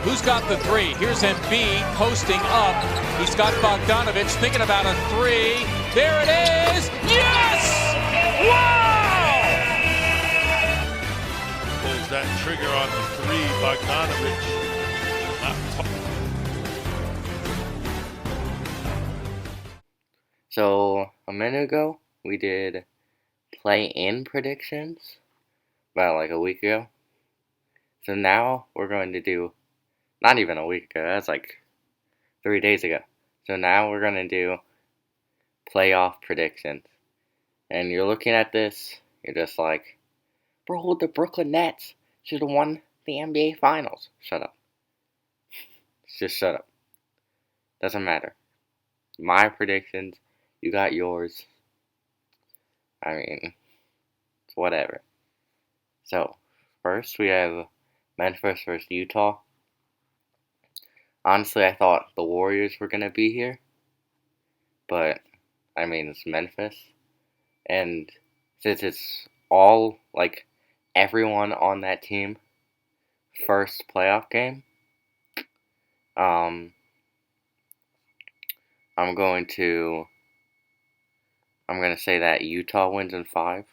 Who's got the three? Here's Embiid posting up. He's got Bogdanovich thinking about a three. There it is. Yes! Wow! Pulls that trigger on the three. Bogdanovich. So, a minute ago, we did play-in predictions, about like a week ago. So now we're going to do, not even a week ago, that's like 3 days ago. So now we're going to do playoff predictions. And you're looking at this, you're just like, bro, the Brooklyn Nets should have won the NBA Finals. Shut up. Just shut up. Doesn't matter. My predictions, you got yours. I mean, whatever. So, first we have Memphis versus Utah. Honestly, I thought the Warriors were going to be here. But, I mean, it's Memphis. And since it's all, like, everyone on that team, first playoff game, I'm going to say that Utah wins in 5.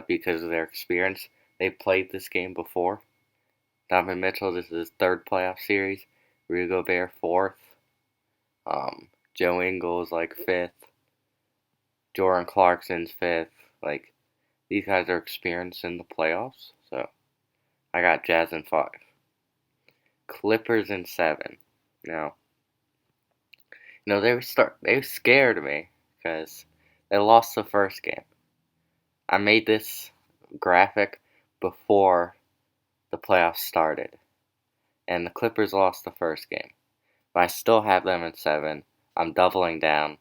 Because of their experience. They played this game before. Donovan Mitchell, this is his 3rd playoff series. Rudy Gobert, 4th. Joe Ingles, like, 5th. Jordan Clarkson's 5th. Like, these guys are experienced in the playoffs. So, I got Jazz in 5. Clippers in 7. Now, they scared me because they lost the first game. I made this graphic before the playoffs started, and the Clippers lost the first game. But I still have them in 7. I'm doubling down.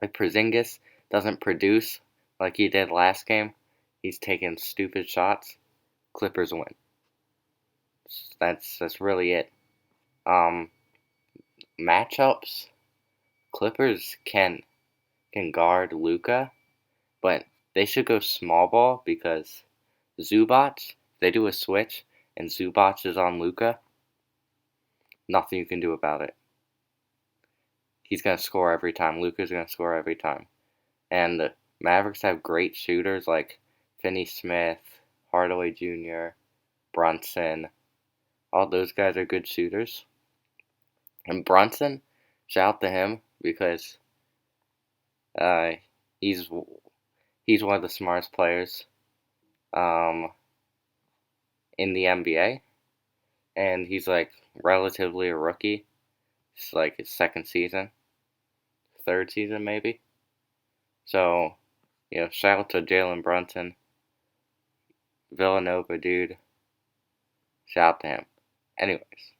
If Porzingis doesn't produce like he did last game, he's taking stupid shots, Clippers win. That's really it. Matchups, Clippers can guard Luka, but they should go small ball because Zubac, they do a switch and Zubac is on Luka. Nothing you can do about it. He's going to score every time. Luka's going to score every time. And the Mavericks have great shooters like Finney-Smith, Hardaway Jr., Brunson. All those guys are good shooters. And Brunson, shout out to him because he's one of the smartest players in the NBA, and he's like relatively a rookie. It's like his 2nd season, 3rd season maybe. So, shout out to Jalen Brunson, Villanova dude. Shout out to him. Anyways,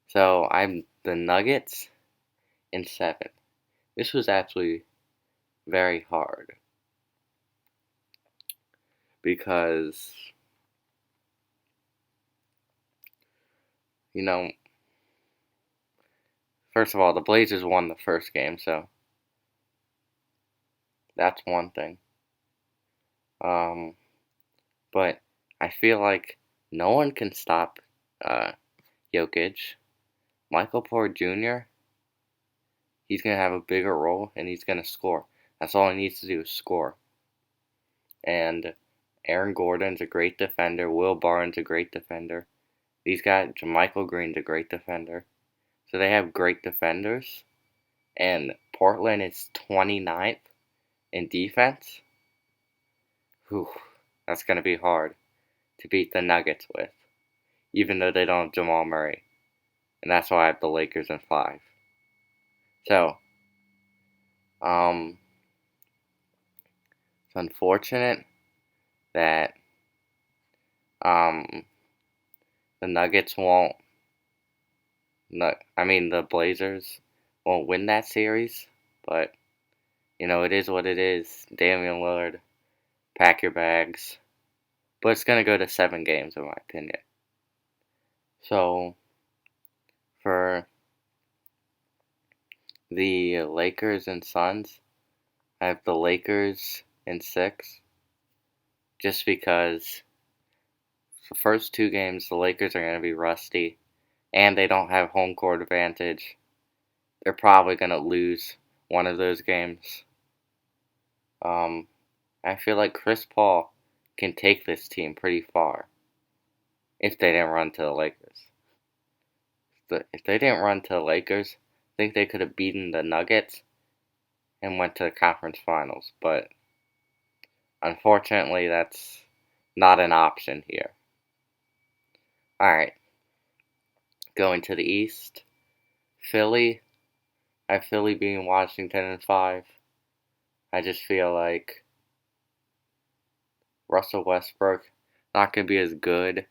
so I'm the Nuggets in 7. This was actually very hard because, first of all, the Blazers won the first game, so that's one thing. But I feel like no one can stop Jokic. Michael Porter Jr., he's going to have a bigger role, and he's going to score. That's all he needs to do is score. And Aaron Gordon's a great defender. Will Barton's a great defender. These guys, JaMychal Green's a great defender. So they have great defenders. And Portland is 29th in defense. Whew, that's going to be hard to beat the Nuggets with. Even though they don't have Jamal Murray. And that's why I have the Lakers in 5. So, it's unfortunate that the Nuggets won't. The Blazers won't win that series, but it is what it is. Damian Lillard, pack your bags. But it's gonna go to 7 games, in my opinion. So, for the Lakers and Suns, I have the Lakers in 6. just because the first 2 games the Lakers are going to be rusty, and they don't have home court advantage. They're probably going to lose one of those games. I feel like Chris Paul can take this team pretty far if they didn't run to the Lakers. If they didn't run to the Lakers, I think they could have beaten the Nuggets and went to the conference finals, but unfortunately that's not an option here. Alright, going to the East. Philly. I have Philly being Washington in 5. I just feel like Russell Westbrook not going to be as good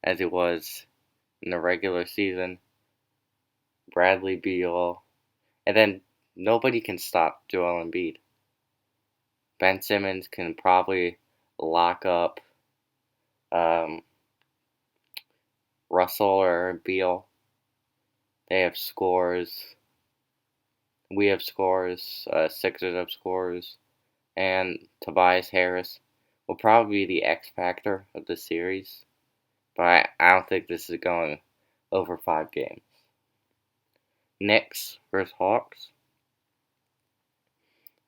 as he was in the regular season. Bradley Beal. And then nobody can stop Joel Embiid. Ben Simmons can probably lock up Russell or Beal. They have scores. We have scores. Sixers have scores. And Tobias Harris will probably be the X factor of the series. But I don't think this is going over 5 games. Knicks versus Hawks.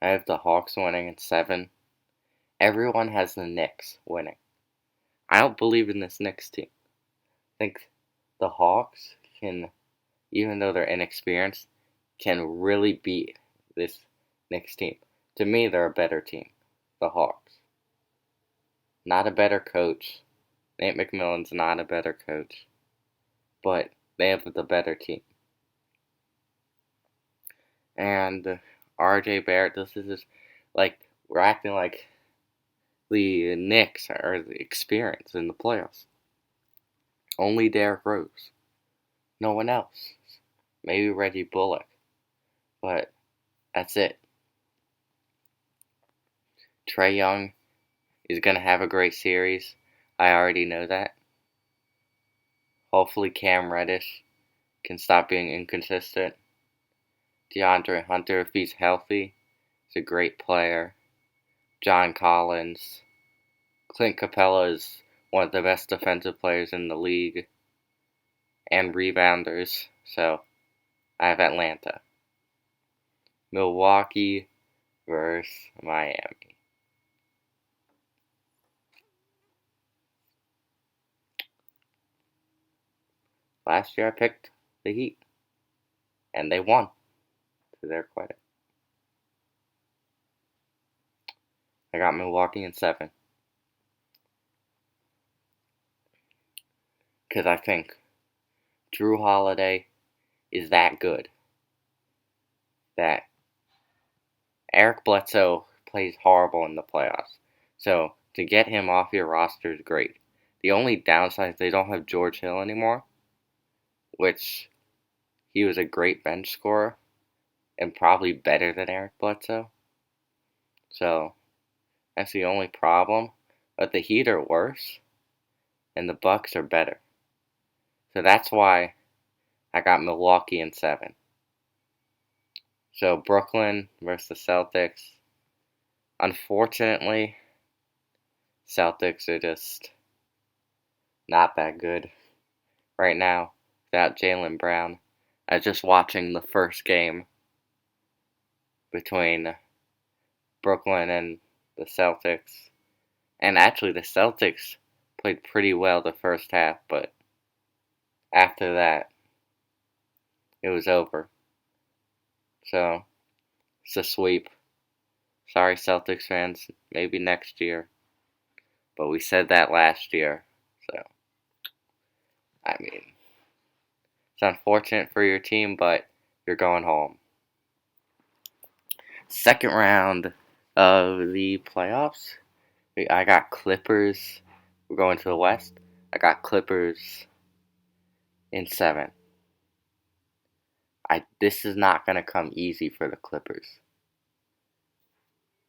I have the Hawks winning in 7. Everyone has the Knicks winning. I don't believe in this Knicks team. I think the Hawks can, even though they're inexperienced, can really beat this Knicks team. To me, they're a better team. The Hawks. Not a better coach. Nate McMillan's not a better coach. But they have the better team. And RJ Barrett, this is just like, we're acting like the Knicks are the experience in the playoffs. Only Derrick Rose. No one else. Maybe Reggie Bullock. But that's it. Trae Young is going to have a great series. I already know that. Hopefully Cam Reddish can stop being inconsistent. DeAndre Hunter, if he's healthy, is a great player. John Collins. Clint Capella is one of the best defensive players in the league. And rebounders. So, I have Atlanta. Milwaukee versus Miami. Last year I picked the Heat. And they won. To their credit. I got Milwaukee in 7. Because I think Drew Holiday is that good. That Eric Bledsoe plays horrible in the playoffs. So to get him off your roster is great. The only downside is they don't have George Hill anymore. Which he was a great bench scorer. And probably better than Eric Bledsoe. So that's the only problem. But the Heat are worse. And the Bucks are better. So that's why I got Milwaukee in 7. So Brooklyn versus the Celtics. Unfortunately, Celtics are just not that good right now without Jaylen Brown. I was just watching the first game between Brooklyn and the Celtics. And actually the Celtics played pretty well the first half, but after that, it was over. So, it's a sweep. Sorry, Celtics fans. Maybe next year. But we said that last year. So, I mean, it's unfortunate for your team, but you're going home. Second round of the playoffs. I got Clippers. We're going to the West. I got Clippers in 7. This is not going to come easy for the Clippers.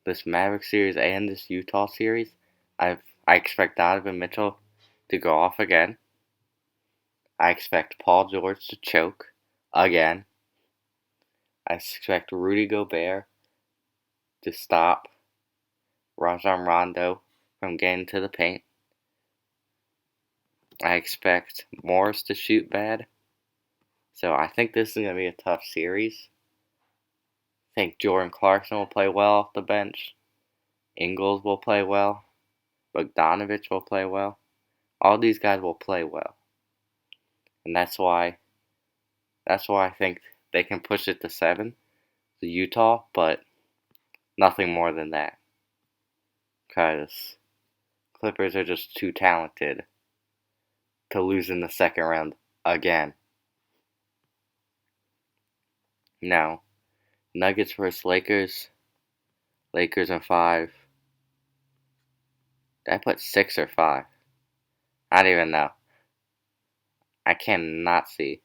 This Maverick series and this Utah series, I expect Donovan Mitchell to go off again. I expect Paul George to choke again. I expect Rudy Gobert to stop Rajon Rondo from getting to the paint. I expect Morris to shoot bad. So I think this is going to be a tough series. I think Jordan Clarkson will play well off the bench. Ingles will play well. Bogdanovich will play well. All these guys will play well. And that's why I think they can push it to 7 to Utah, but nothing more than that. Because Clippers are just too talented to lose in the second round again. Now, Nuggets versus Lakers. Lakers in 5. Did I put 6 or 5? I don't even know. I cannot see.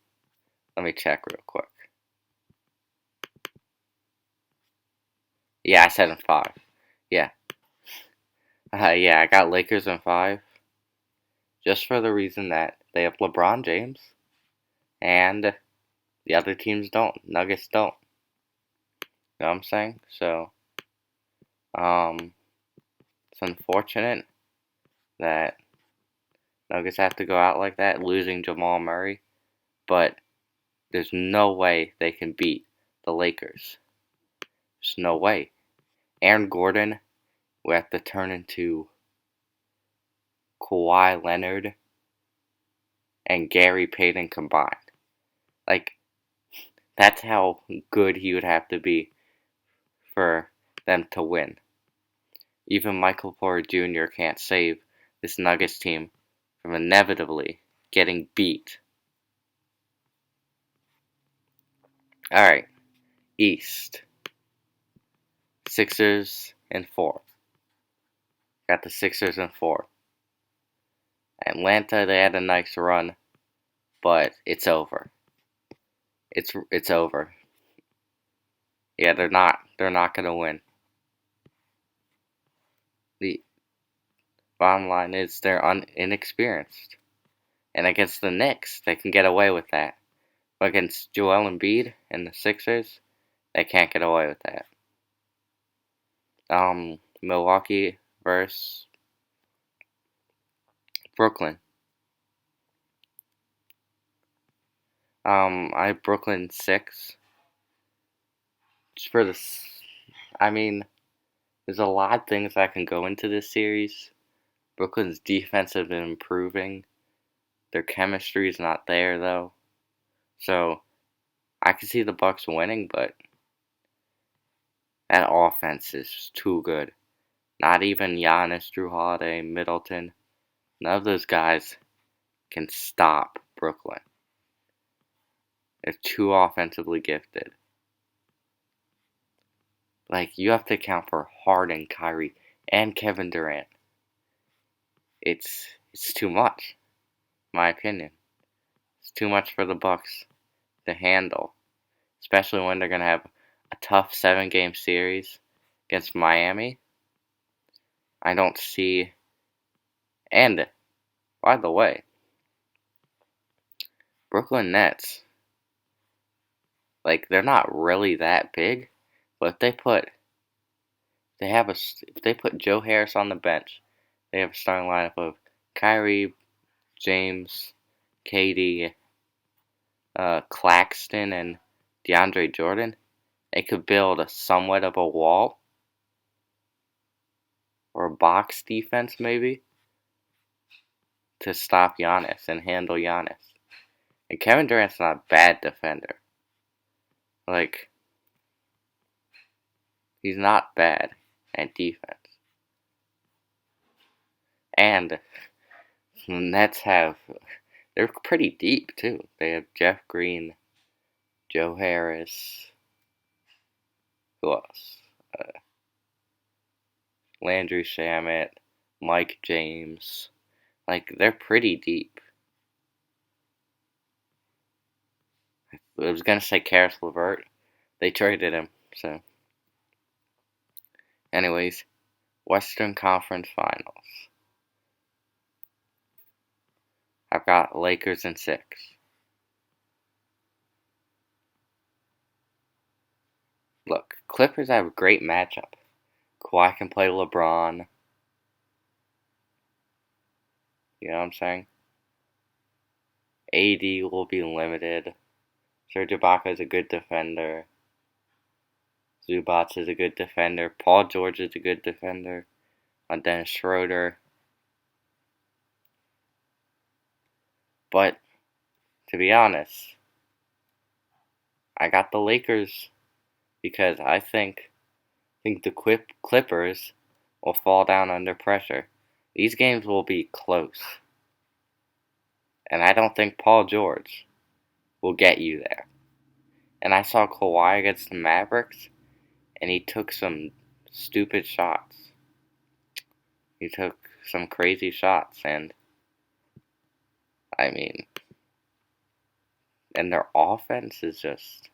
Let me check real quick. Yeah, I said in 5. Yeah. Yeah, I got Lakers in 5. Just for the reason that they have LeBron James. And the other teams don't. Nuggets don't. You know what I'm saying? So, it's unfortunate that Nuggets have to go out like that, losing Jamal Murray. But there's no way they can beat the Lakers. There's no way. Aaron Gordon will have to turn into Kawhi Leonard and Gary Payton combined. Like, that's how good he would have to be for them to win. Even Michael Porter Jr. can't save this Nuggets team from inevitably getting beat. Alright, East. Sixers in 4. Got the Sixers in 4. Atlanta, they had a nice run, but it's over. It's over. Yeah, they're not gonna win. The bottom line is they're inexperienced. And against the Knicks, they can get away with that. But against Joel Embiid and the Sixers, they can't get away with that. Milwaukee versus Brooklyn. I have Brooklyn 6. Just for this, I mean, there's a lot of things that can go into this series. Brooklyn's defense has been improving. Their chemistry is not there though. So I can see the Bucks winning, but that offense is too good. Not even Giannis, Drew Holiday, Middleton. None of those guys can stop Brooklyn. They're too offensively gifted. Like, you have to account for Harden, Kyrie, and Kevin Durant. It's too much, in my opinion. It's too much for the Bucks to handle, especially when they're gonna have a tough 7-game series against Miami. I don't see. And by the way, Brooklyn Nets, like, they're not really that big, but if they put Joe Harris on the bench, they have a starting lineup of Kyrie, James, KD, Claxton, and DeAndre Jordan. They could build somewhat of a wall or a box defense maybe to stop Giannis and handle Giannis. And Kevin Durant's not a bad defender. Like, he's not bad at defense. And the Nets they're pretty deep too. They have Jeff Green, Joe Harris, who else? Landry Shamet, Mike James. Like, they're pretty deep. I was gonna say Karis LeVert. They traded him, so. Anyways, Western Conference Finals. I've got Lakers in 6. Look, Clippers have a great matchup. Kawhi can play LeBron. You know what I'm saying? AD will be limited. Serge Ibaka is a good defender. Zubats is a good defender. Paul George is a good defender. Dennis Schroeder. But, to be honest, I got the Lakers because I think the Clippers will fall down under pressure. These games will be close. And I don't think Paul George will get you there. And I saw Kawhi against the Mavericks, and he took some stupid shots. He took some crazy shots, and I mean, and their offense is just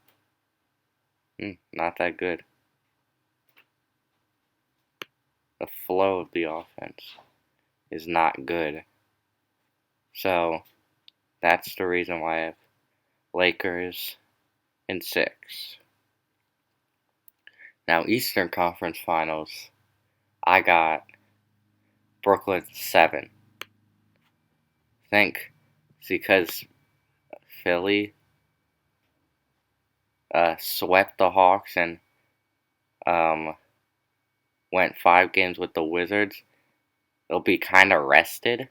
not that good. The flow of the offense is not good. So, that's the reason why I have Lakers in 6. Now, Eastern Conference Finals, I got Brooklyn 7. I think it's because Philly swept the Hawks and went 5 games with the Wizards. They'll be kind of rested.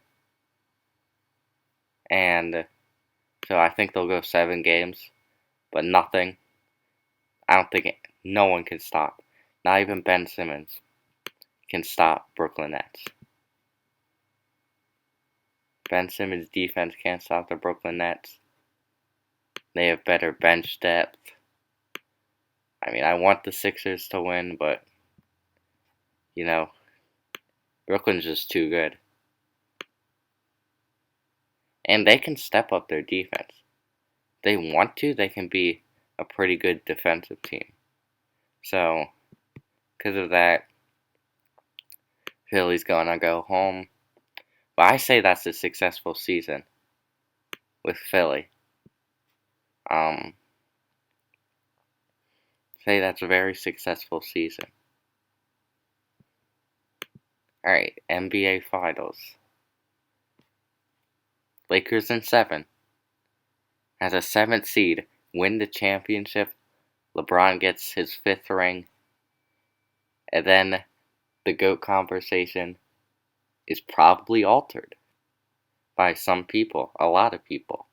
And so I think they'll go 7 games. But nothing. I don't think no one can stop. Not even Ben Simmons can stop Brooklyn Nets. Ben Simmons' defense can't stop the Brooklyn Nets. They have better bench depth. I mean, I want the Sixers to win, but, you know, Brooklyn's just too good. And they can step up their defense. If they want to, they can be a pretty good defensive team. So, because of that, Philly's gonna go home. But I say that's a successful season with Philly. Say that's a very successful season. Alright, NBA Finals. Lakers in 7. As a 7th seed, win the championship. LeBron gets his 5th ring. And then the GOAT conversation is probably altered by some people, a lot of people.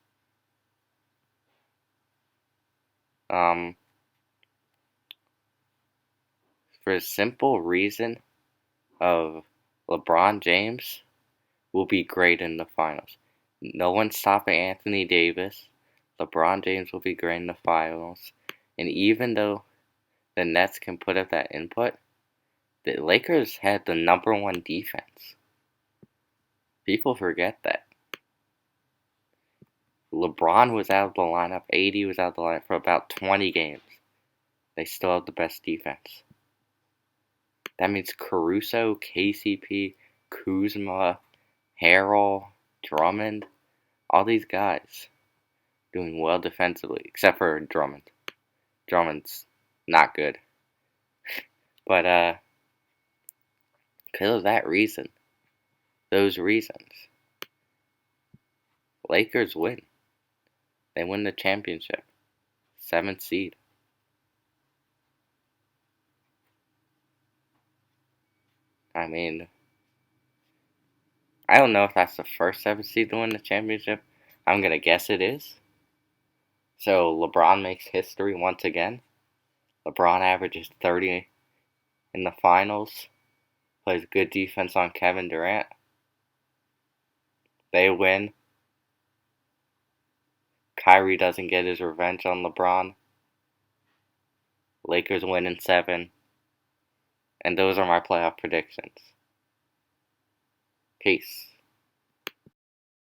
For a simple reason of LeBron James will be great in the finals. No one's stopping Anthony Davis. LeBron James will be great in the finals. And even though the Nets can put up that input, the Lakers had the number 1 defense. People forget that. LeBron was out of the lineup. AD was out of the lineup for about 20 games. They still have the best defense. That means Caruso, KCP, Kuzma, Harrell, Drummond, all these guys doing well defensively, except for Drummond. Drummond's not good. But, because of that reason, those reasons, Lakers win. They win the championship. 7th seed. I mean, I don't know if that's the first 7th seed to win the championship. I'm going to guess it is. So LeBron makes history once again. LeBron averages 30 in the finals. Plays good defense on Kevin Durant. They win. Kyrie doesn't get his revenge on LeBron. Lakers win in 7. And those are my playoff predictions. Peace.